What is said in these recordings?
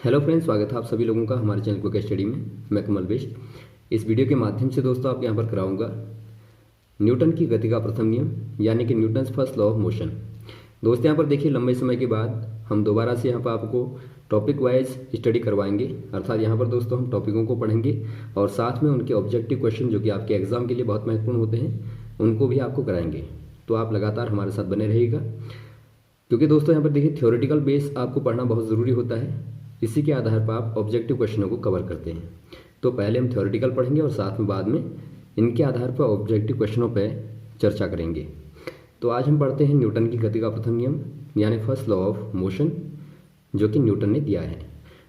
Hello friends, स्वागत है आप सभी लोगों का हमारे चैनल क्विक स्टडी में। मैं कमल बेस्ट। इस वीडियो के माध्यम से दोस्तों आप यहाँ पर कराऊंगा न्यूटन की गति का प्रथम नियम यानी कि Newton's first law of motion. दोस्तों यहाँ पर देखिए, लंबे समय के बाद हम दोबारा से यहाँ पर आपको टॉपिक वाइज स्टडी करवाएंगे। अर्थात यहाँ पर दोस्तों हम टॉपिकों को पढ़ेंगे और साथ में उनके ऑब्जेक्टिव क्वेश्चन जो कि आपके एग्जाम के लिए बहुत महत्वपूर्ण होते हैं उनको भी आपको कराएंगे। तो आप लगातार हमारे साथ बने रहिएगा, क्योंकि दोस्तों यहाँ पर देखिए थ्योरेटिकल बेस आपको पढ़ना बहुत ज़रूरी होता है। इसी के आधार पर आप ऑब्जेक्टिव क्वेश्चनों को कवर करते हैं। तो पहले हम थ्योरेटिकल पढ़ेंगे और साथ में बाद में इनके आधार पर ऑब्जेक्टिव क्वेश्चनों पर चर्चा करेंगे। तो आज हम पढ़ते हैं न्यूटन की गति का प्रथम नियम यानी फर्स्ट लॉ ऑफ मोशन, जो कि न्यूटन ने दिया है।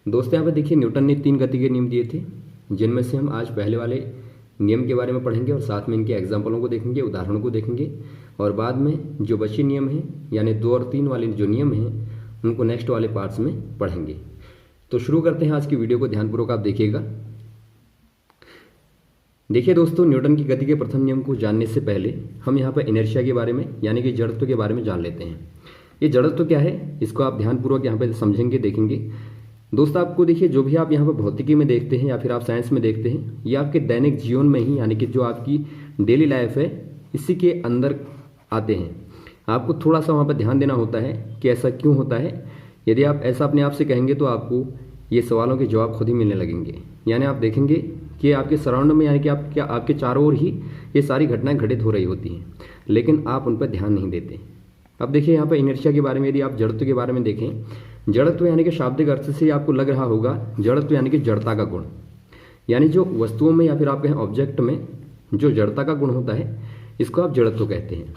दोस्तों यहाँ पर देखिए, न्यूटन ने 3 गति के नियम दिए थे, जिनमें से हम आज पहले वाले नियम के बारे में पढ़ेंगे और साथ में इनके एग्जाम्पलों को देखेंगे, उदाहरणों को देखेंगे, और बाद में जो बचे नियम हैं यानी 2 और 3 वाले जो नियम हैं उनको नेक्स्ट वाले पार्ट्स में पढ़ेंगे। तो शुरू करते हैं आज की वीडियो को, ध्यानपूर्वक आप देखिएगा। देखिए दोस्तों, न्यूटन की गति के प्रथम नियम को जानने से पहले हम यहाँ पर इनर्शिया के बारे में यानी कि जड़त्व के बारे में जान लेते हैं। ये जड़त्व क्या है, इसको आप ध्यानपूर्वक यहाँ पर समझेंगे, देखेंगे। दोस्तों आपको देखिए, जो भी आप यहाँ पर भौतिकी में देखते हैं या फिर आप साइंस में देखते हैं, ये आपके दैनिक जीवन में ही यानी कि जो आपकी डेली लाइफ है इसी के अंदर आते हैं। आपको थोड़ा सा वहाँ पर ध्यान देना होता है कि ऐसा क्यों होता है। यदि आप ऐसा अपने आप से कहेंगे तो आपको ये सवालों के जवाब खुद ही मिलने लगेंगे। यानी आप देखेंगे कि आपके सराउंड में यानी कि आपके चारों ओर ही ये सारी घटनाएं घटित हो रही होती हैं, लेकिन आप उन पर ध्यान नहीं देते। अब देखिए यहाँ पर इनर्शिया के बारे में, यदि आप जड़त्व के बारे में देखें, जड़त्व यानी कि शाब्दिक अर्थ से आपको लग रहा होगा जड़त्व यानी कि जड़ता का गुण, यानी जो वस्तुओं में या फिर आप कहें ऑब्जेक्ट में जो जड़ता का गुण होता है इसको आप जड़त्व कहते हैं।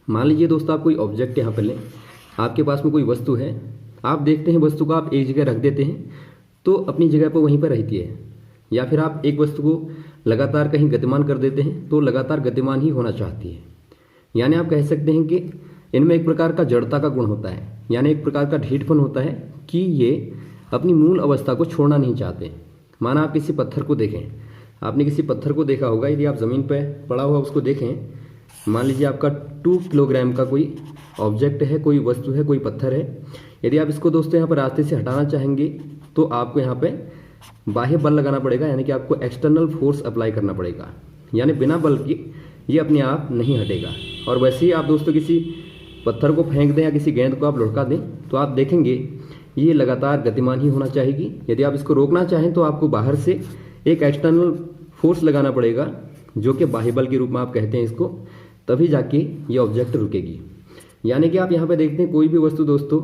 मान लीजिए दोस्तों, आप कोई ऑब्जेक्ट यहाँ पर लें, आपके पास में कोई वस्तु है, आप देखते हैं वस्तु को आप एक जगह रख देते हैं तो अपनी जगह पर वहीं पर रहती है, या फिर आप एक वस्तु को लगातार कहीं गतिमान कर देते हैं तो लगातार गतिमान ही होना चाहती है। यानी आप कह सकते हैं कि इनमें एक प्रकार का जड़ता का गुण होता है, यानी एक प्रकार का ढीठपन होता है कि ये अपनी मूल अवस्था को छोड़ना नहीं चाहते। माना आप किसी पत्थर को देखें, आपने किसी पत्थर को देखा होगा, यदि आप ज़मीन पर पड़ा हुआ उसको देखें, मान लीजिए आपका 2 किलोग्राम का कोई ऑब्जेक्ट है, कोई वस्तु है, कोई पत्थर है। यदि आप इसको दोस्तों यहाँ पर रास्ते से हटाना चाहेंगे तो आपको यहाँ पे बाह्य बल लगाना पड़ेगा, यानी कि आपको एक्सटर्नल फोर्स अप्लाई करना पड़ेगा। यानी बिना बल के ये अपने आप नहीं हटेगा। और वैसे ही आप दोस्तों किसी पत्थर को फेंक दें या किसी गेंद को आप लुढ़का दें तो आप देखेंगे ये लगातार गतिमान ही होना चाहेगी। यदि आप इसको रोकना चाहें तो आपको बाहर से एक एक्सटर्नल फोर्स लगाना पड़ेगा, जो कि बाह्य बल के रूप में आप कहते हैं इसको, तभी जाके ये ऑब्जेक्ट रुकेगी। यानी कि आप यहाँ पे देखते हैं कोई भी वस्तु दोस्तों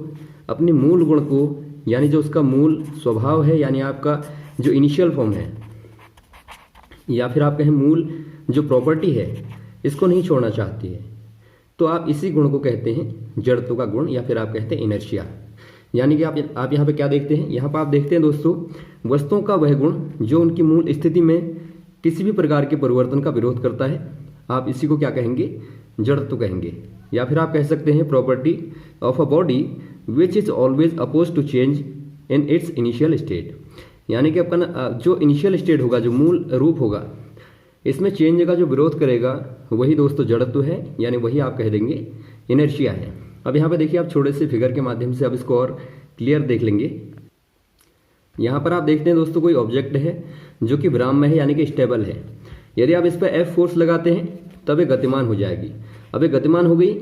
अपने मूल गुण को, यानी जो उसका मूल स्वभाव है, यानी आपका जो इनिशियल फॉर्म है या फिर आप कहें मूल जो प्रॉपर्टी है, इसको नहीं छोड़ना चाहती है। तो आप इसी गुण को कहते हैं जड़त्व का गुण, या फिर आप कहते हैं इनर्शिया। यानी कि आप यहाँ पे क्या देखते हैं, यहाँ पर आप देखते हैं दोस्तों वस्तुओं का वह गुण जो उनकी मूल स्थिति में किसी भी प्रकार के परिवर्तन का विरोध करता है। आप इसी को क्या कहेंगे, जड़त्व कहेंगे। या फिर आप कह सकते हैं property of a body which is always oppose to change in its initial state. यानी कि आपका जो इनिशियल स्टेट होगा, जो मूल रूप होगा, इसमें चेंज का जो विरोध करेगा वही दोस्तों जड़त्व है, यानी वही आप कह देंगे इनर्शिया है। अब यहाँ पे देखिए, आप छोटे से फिगर के माध्यम से अब इसको और क्लियर देख लेंगे। यहाँ पर आप देखते हैं दोस्तों कोई ऑब्जेक्ट है जो कि विराम में है, यानी कि स्टेबल है। यदि आप इस पर F फोर्स लगाते हैं तब ये गतिमान हो जाएगी। अब ये गतिमान हो गई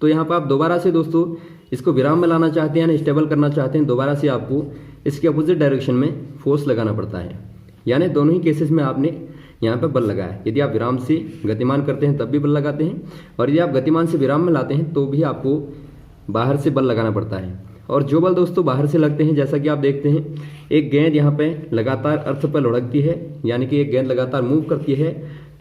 तो यहाँ पर आप दोबारा से दोस्तों इसको विराम में लाना चाहते हैं, यानी स्टेबल करना चाहते हैं, दोबारा से आपको इसके अपोजिट डायरेक्शन में फोर्स लगाना पड़ता है। यानी दोनों ही केसेस में आपने यहाँ पर बल लगाया। यदि आप विराम से गतिमान करते हैं तब भी बल लगाते हैं, और यदि आप गतिमान से विराम में लाते हैं तो भी आपको बाहर से बल लगाना पड़ता है। और जो बल दोस्तों बाहर से लगते हैं, जैसा कि आप देखते हैं एक गेंद यहाँ पे लगातार अर्थ पर लुढ़कती है, यानी कि एक गेंद लगातार मूव करती है,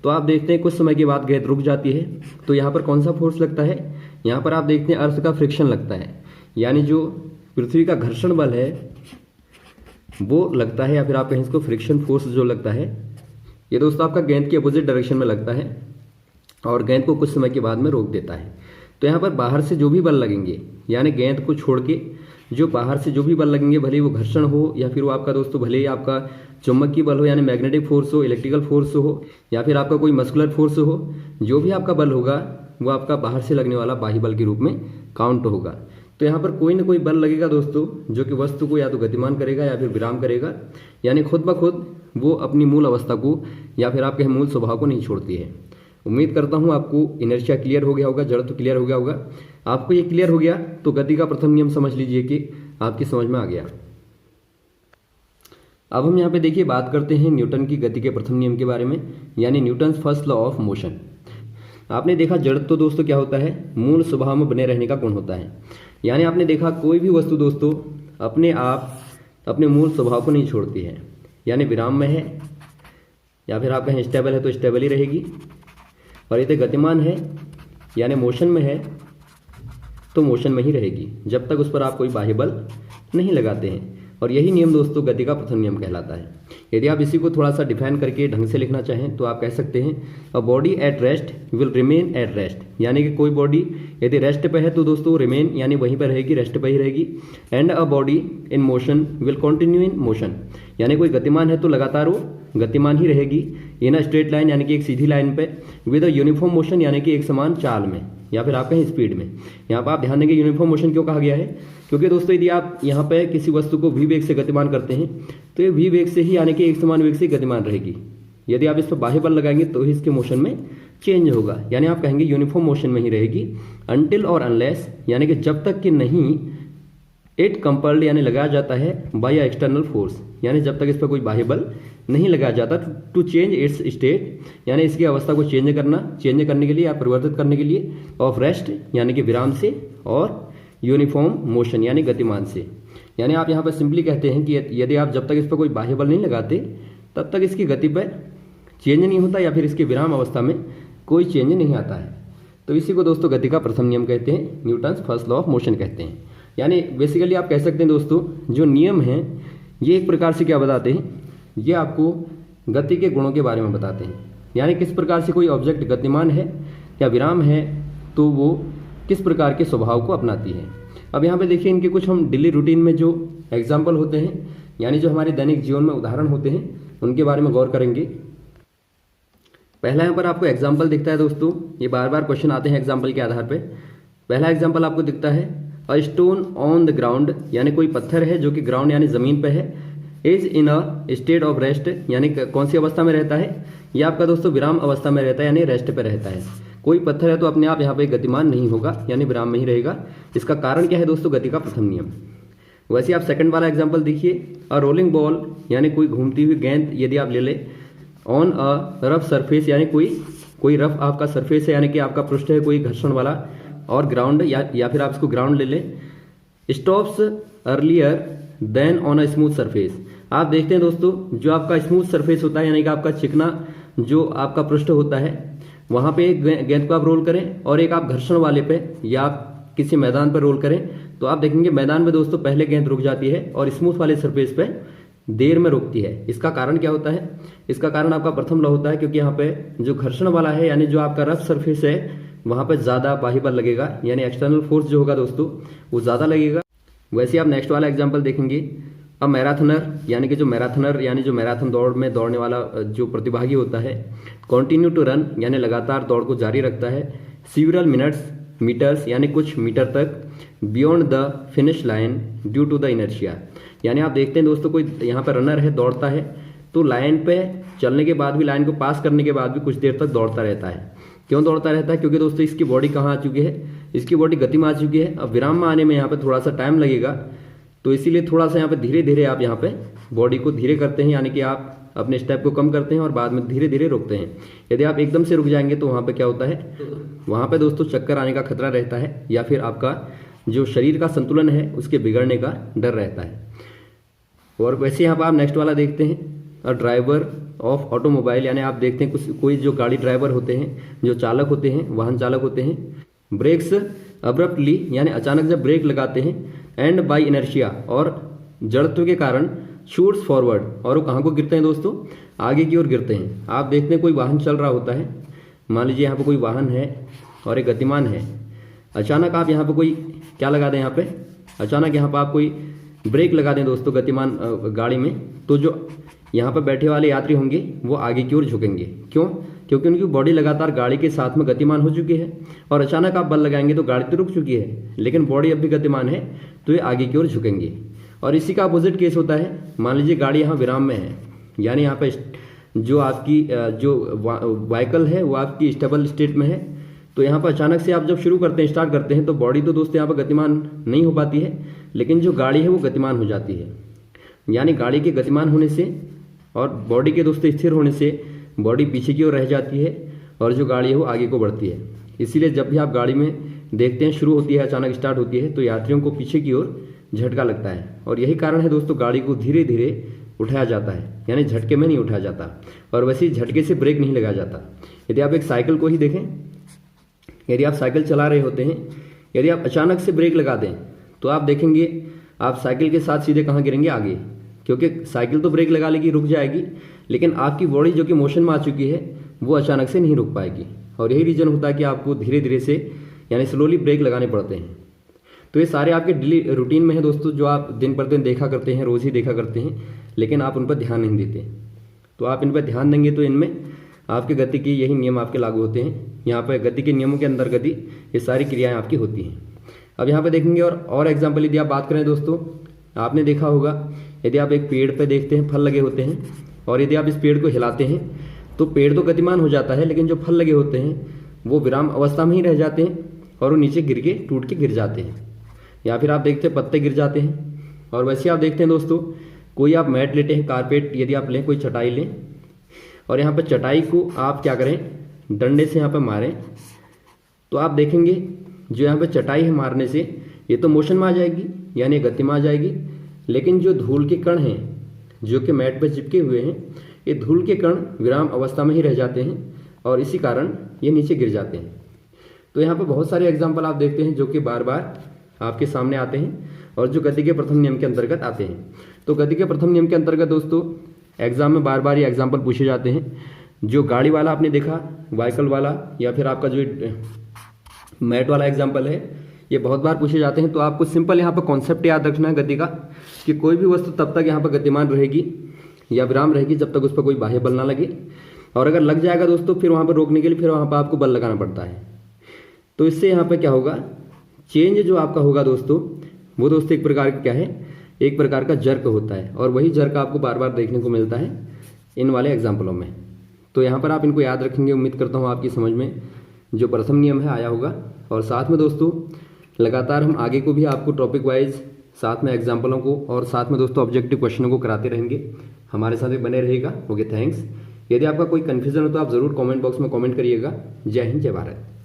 तो आप देखते हैं कुछ समय के बाद गेंद रुक जाती है। तो यहाँ पर कौन सा फोर्स लगता है, यहाँ पर आप देखते हैं अर्थ का फ्रिक्शन लगता है, यानी जो पृथ्वी का घर्षण बल है वो लगता है, या फिर आप कहें इसको फ्रिक्शन फोर्स जो लगता है, ये दोस्तों आपका गेंद के अपोजिट डायरेक्शन में लगता है और गेंद को कुछ समय के बाद में रोक देता है। तो यहाँ पर बाहर से जो भी बल लगेंगे, यानी गेंद को छोड़ के जो बाहर से जो भी बल लगेंगे, भले ही वो घर्षण हो या फिर वो आपका दोस्तों भले ही आपका चुंबकीय बल हो, यानी मैग्नेटिक फोर्स हो, इलेक्ट्रिकल फोर्स हो, या फिर आपका कोई मस्कुलर फोर्स हो, जो भी आपका बल होगा वो आपका बाहर से लगने वाला बाह्य बल के रूप में काउंट होगा। तो यहाँ पर कोई ना कोई बल लगेगा दोस्तों, जो कि वस्तु को या तो गतिमान करेगा या फिर विराम करेगा, यानी खुद ब खुद वो अपनी मूल अवस्था को या फिर आपके मूल स्वभाव को नहीं छोड़ती है। उम्मीद करता हूँ आपको इनर्शिया क्लियर हो गया होगा, जड़त्व क्लियर हो गया होगा। आपको ये क्लियर हो गया तो गति का प्रथम नियम समझ लीजिए कि आपकी समझ में आ गया। अब हम यहाँ पे देखिए बात करते हैं न्यूटन की गति के प्रथम नियम के बारे में, यानी Newton's first law of motion. आपने देखा जड़त्व दोस्तों क्या होता है, मूल स्वभाव में बने रहने का गुण होता है। यानी आपने देखा कोई भी वस्तु दोस्तों अपने आप अपने मूल स्वभाव को नहीं छोड़ती है, यानी विराम में है या फिर आप कहें स्टेबल है तो स्टेबल ही रहेगी, और यदि गतिमान है यानी मोशन में है तो मोशन में ही रहेगी जब तक उस पर आप कोई बाह्य बल नहीं लगाते हैं। और यही नियम दोस्तों गति का प्रथम नियम कहलाता है। यदि आप इसी को थोड़ा सा डिफाइन करके ढंग से लिखना चाहें तो आप कह सकते हैं a body at rest will remain at rest, यानी कि कोई बॉडी यदि रेस्ट पे है तो दोस्तों रिमेन यानी वहीं पर रहेगी, रेस्ट पे ही रहेगी। And a body in motion will continue in motion, यानी कोई गतिमान है तो लगातार वो गतिमान ही रहेगी इन अ स्ट्रेट लाइन, यानी कि एक सीधी लाइन पे, विद अ यूनिफॉर्म मोशन, यानी कि एक समान चाल में या फिर आप कहें स्पीड में। यहाँ पर आप ध्यान देंगे यूनिफॉर्म मोशन क्यों कहा गया है, क्योंकि दोस्तों यदि आप यहाँ पे किसी वस्तु को वी वेग से गतिमान करते हैं तो ये वी वेग से ही यानी कि एक समान वेग से गतिमान रहेगी। यदि आप इस पर बाह्य बल लगाएंगे तो ही इसके मोशन में चेंज होगा, यानी आप कहेंगे यूनिफॉर्म मोशन में ही रहेगी। अनटिल और अनलेस, यानी कि जब तक कि नहीं इट कंपल्ड यानी लगाया जाता है बाय एक्सटर्नल फोर्स, यानी जब तक इस पर कोई बाह्य बल नहीं लगाया जाता टू चेंज इट्स स्टेट, यानी इसकी अवस्था को चेंज करने के लिए या परिवर्तित करने के लिए, ऑफ रेस्ट यानी कि विराम से, और यूनिफॉर्म मोशन यानी गतिमान से। यानी आप यहाँ पर सिंपली कहते हैं कि यदि आप जब तक इस पर कोई बाह्य बल नहीं लगाते तब तक इसकी गति पर चेंज नहीं होता या फिर इसके विराम अवस्था में कोई चेंज नहीं आता है। तो इसी को दोस्तों गति का प्रथम नियम कहते हैं, Newton's first law of motion कहते हैं। यानी बेसिकली आप कह सकते हैं दोस्तों जो नियम हैं ये एक प्रकार से क्या बताते हैं, ये आपको गति के गुणों के बारे में बताते हैं। यानी किस प्रकार से कोई ऑब्जेक्ट गतिमान है या विराम है तो वो किस प्रकार के स्वभाव को अपनाती है। अब यहाँ पे देखिए इनके कुछ हम डेली रूटीन में जो एग्जाम्पल होते हैं, यानी जो हमारे दैनिक जीवन में उदाहरण होते हैं, उनके बारे में गौर करेंगे। पहला यहाँ पर आपको एग्जाम्पल दिखता है दोस्तों, ये बार बार क्वेश्चन आते हैं एग्जाम्पल के आधार पर। पहला एग्जाम्पल आपको दिखता है a stone on the ground, यानी कोई पत्थर है जो कि ग्राउंड यानी जमीन पे है, is in a state of rest, यानी कौन सी अवस्था में रहता है, ये आपका दोस्तों विराम अवस्था में रहता है यानी रेस्ट पे रहता है। कोई पत्थर है तो अपने आप यहाँ पे गतिमान नहीं होगा यानी विराम में ही रहेगा। इसका कारण क्या है दोस्तों, गति का प्रथम नियम। वैसे आप सेकंड वाला एग्जांपल देखिए, अ रोलिंग बॉल यानी कोई घूमती हुई गेंद यदि आप ले ले, ऑन अ रफ सरफेस यानी कोई रफ आपका सरफेस है यानी कि आपका पृष्ठ है कोई घर्षण वाला, और ग्राउंड या फिर आप इसको ग्राउंड ले लें, stops earlier than on a smooth surface. आप देखते हैं दोस्तों जो आपका स्मूथ सरफेस होता है यानी कि आपका चिकना जो आपका पृष्ठ होता है वहां पे एक गेंद को आप रोल करें और एक आप घर्षण वाले पे या आप किसी मैदान पर रोल करें तो आप देखेंगे मैदान में दोस्तों पहले गेंद रुक जाती है और स्मूथ वाले सरफेस पे देर में रुकती है। इसका कारण क्या होता है, इसका कारण आपका प्रथम लॉ होता है, क्योंकि यहाँ पे जो घर्षण वाला है यानी जो आपका रफ सरफेस है वहां पे ज्यादा बाह्य बल लगेगा, यानी एक्सटर्नल फोर्स जो होगा दोस्तों वो ज्यादा लगेगा। वैसे आप नेक्स्ट वाला एग्जाम्पल देखेंगे, अब मैराथनर यानी कि जो मैराथन दौड़ में दौड़ने वाला जो प्रतिभागी होता है, कंटिन्यू टू रन यानी लगातार दौड़ को जारी रखता है, सीवरल मीटर्स यानी कुछ मीटर तक, beyond the finish line due to the inertia. यानी आप देखते हैं दोस्तों कोई यहाँ पर रनर है दौड़ता है तो लाइन पे चलने के बाद भी, लाइन को पास करने के बाद भी कुछ देर तक दौड़ता रहता है। क्यों दौड़ता रहता है, क्योंकि दोस्तों इसकी बॉडी कहाँ आ चुकी है, इसकी बॉडी गति में आ चुकी है। अब विराम में आने में यहाँ पे थोड़ा सा टाइम लगेगा, तो इसीलिए थोड़ा सा यहाँ पे धीरे धीरे आप यहाँ पे बॉडी को धीरे करते हैं, यानी कि आप अपने स्टेप को कम करते हैं और बाद में धीरे धीरे रोकते हैं। यदि आप एकदम से रुक जाएंगे तो वहाँ पे क्या होता है, वहाँ पे दोस्तों चक्कर आने का खतरा रहता है या फिर आपका जो शरीर का संतुलन है उसके बिगड़ने का डर रहता है। और वैसे यहाँ पर आप नेक्स्ट वाला देखते हैं, अ ड्राइवर ऑफ ऑटोमोबाइल, यानी आप देखते हैं कोई जो गाड़ी ड्राइवर होते हैं, जो चालक होते हैं, वाहन चालक होते हैं, ब्रेक्स अब्रप्टली यानी अचानक जब ब्रेक लगाते हैं, एंड बाय इनर्शिया और जड़त्व के कारण, शूट्स फॉरवर्ड और वो कहाँ को गिरते हैं दोस्तों, आगे की ओर गिरते हैं। आप देखते हैं कोई वाहन चल रहा होता है, मान लीजिए यहाँ पे कोई वाहन है और एक गतिमान है, अचानक आप यहाँ पे कोई क्या लगा दें, यहाँ पे अचानक यहाँ पे आप कोई ब्रेक लगा दें दोस्तों गतिमान गाड़ी में, तो जो यहाँ पर बैठे वाले यात्री होंगे वो आगे की ओर झुकेंगे। क्यों, क्योंकि उनकी बॉडी लगातार गाड़ी के साथ में गतिमान हो चुकी है और अचानक आप बल लगाएंगे तो गाड़ी तो रुक चुकी है, लेकिन बॉडी अब भी गतिमान है तो ये आगे की ओर झुकेंगे। और इसी का अपोजिट केस होता है, मान लीजिए गाड़ी यहाँ विराम में है, यानी यहाँ पर जो आपकी जो व्हीकल है वो आपकी स्टेबल स्टेट में है, तो यहाँ पर अचानक से आप जब शुरू करते हैं, स्टार्ट करते हैं, तो बॉडी तो दोस्तों यहाँ पर गतिमान नहीं हो पाती है, लेकिन जो गाड़ी है वो गतिमान हो जाती है। यानी गाड़ी के गतिमान होने से और बॉडी के दोस्तों स्थिर होने से बॉडी पीछे की ओर रह जाती है और जो गाड़ी है वो आगे को बढ़ती है। इसीलिए जब भी आप गाड़ी में देखते हैं शुरू होती है, अचानक स्टार्ट होती है, तो यात्रियों को पीछे की ओर झटका लगता है। और यही कारण है दोस्तों, गाड़ी को धीरे धीरे उठाया जाता है, यानी झटके में नहीं उठाया जाता, और वैसे ही झटके से ब्रेक नहीं लगाया जाता। यदि आप एक साइकिल को ही देखें, यदि आप साइकिल चला रहे होते हैं, यदि आप अचानक से ब्रेक लगा दें तो आप देखेंगे आप साइकिल के साथ सीधे कहाँ गिरेंगे, आगे, क्योंकि साइकिल तो ब्रेक लगा लेगी, रुक जाएगी, लेकिन आपकी बॉडी जो कि मोशन में आ चुकी है वो अचानक से नहीं रुक पाएगी। और यही रीज़न होता है कि आपको धीरे धीरे से यानी स्लोली ब्रेक लगाने पड़ते हैं। तो ये सारे आपके डेली रूटीन में है दोस्तों, जो आप दिन पर दिन देखा करते हैं, रोज़ ही देखा करते हैं, लेकिन आप उन पर ध्यान नहीं देते। तो आप इन पर ध्यान देंगे तो इनमें आपके गति के यही नियम आपके लागू होते हैं। यहाँ पर गति के नियमों के अंदर गति ये सारी क्रियाएँ आपकी होती हैं। अब यहाँ पे देखेंगे और एग्जाम्पल यदि आप बात करें दोस्तों, आपने देखा होगा यदि आप एक पेड़ पे देखते हैं, फल लगे होते हैं, और यदि आप इस पेड़ को हिलाते हैं तो पेड़ तो गतिमान हो जाता है, लेकिन जो फल लगे होते हैं वो विराम अवस्था में ही रह जाते हैं और वो नीचे गिर के टूट के गिर जाते हैं, या फिर आप देखते हैं पत्ते गिर जाते हैं। और वैसे आप देखते हैं दोस्तों, कोई आप मैट लेते हैं, कारपेट यदि आप लें, कोई चटाई लें, और यहाँ पर चटाई को आप क्या करें, डंडे से यहाँ पर मारें, तो आप देखेंगे जो यहाँ पे चटाई है मारने से ये तो मोशन में आ जाएगी, यानी गति में आ जाएगी, लेकिन जो धूल के कण हैं जो कि मैट पे चिपके हुए हैं, ये धूल के कण विराम अवस्था में ही रह जाते हैं और इसी कारण ये नीचे गिर जाते हैं। तो यहाँ पे बहुत सारे एग्जाम्पल आप देखते हैं जो कि बार बार आपके सामने आते हैं और जो गति के प्रथम नियम के अंतर्गत आते हैं। तो गति के प्रथम नियम के अंतर्गत दोस्तों एग्जाम में बार बार ये एग्जाम्पल पूछे जाते हैं। जो गाड़ी वाला आपने देखा, व्हीकल वाला, या फिर आपका जो मैट वाला एग्जाम्पल है, ये बहुत बार पूछे जाते हैं। तो आपको सिंपल यहाँ पर कॉन्सेप्ट याद रखना है गति का, कि कोई भी वस्तु तब तक यहाँ पर गतिमान रहेगी या विराम रहेगी जब तक उस पर कोई बाह्य बल ना लगे, और अगर लग जाएगा दोस्तों फिर वहाँ पर रोकने के लिए फिर वहाँ पर आपको बल लगाना पड़ता है। तो इससे यहाँ पर क्या होगा, चेंज जो आपका होगा दोस्तों, वो दोस्तों एक प्रकार का क्या है, एक प्रकार का जर्क होता है, और वही जर्क आपको बार बार देखने को मिलता है इन वाले एग्जाम्पलों में। तो यहाँ पर आप इनको याद रखेंगे। उम्मीद करता हूँ आपकी समझ में जो प्रथम नियम है आया होगा। और साथ में दोस्तों लगातार हम आगे को भी आपको टॉपिक वाइज साथ में एग्जाम्पलों को और साथ में दोस्तों ऑब्जेक्टिव क्वेश्चनों को कराते रहेंगे। हमारे साथ भी बने रहेगा। Okay, thanks. यदि आपका कोई कन्फ्यूजन हो तो आप ज़रूर कमेंट बॉक्स में कमेंट करिएगा। जय हिंद, जय भारत।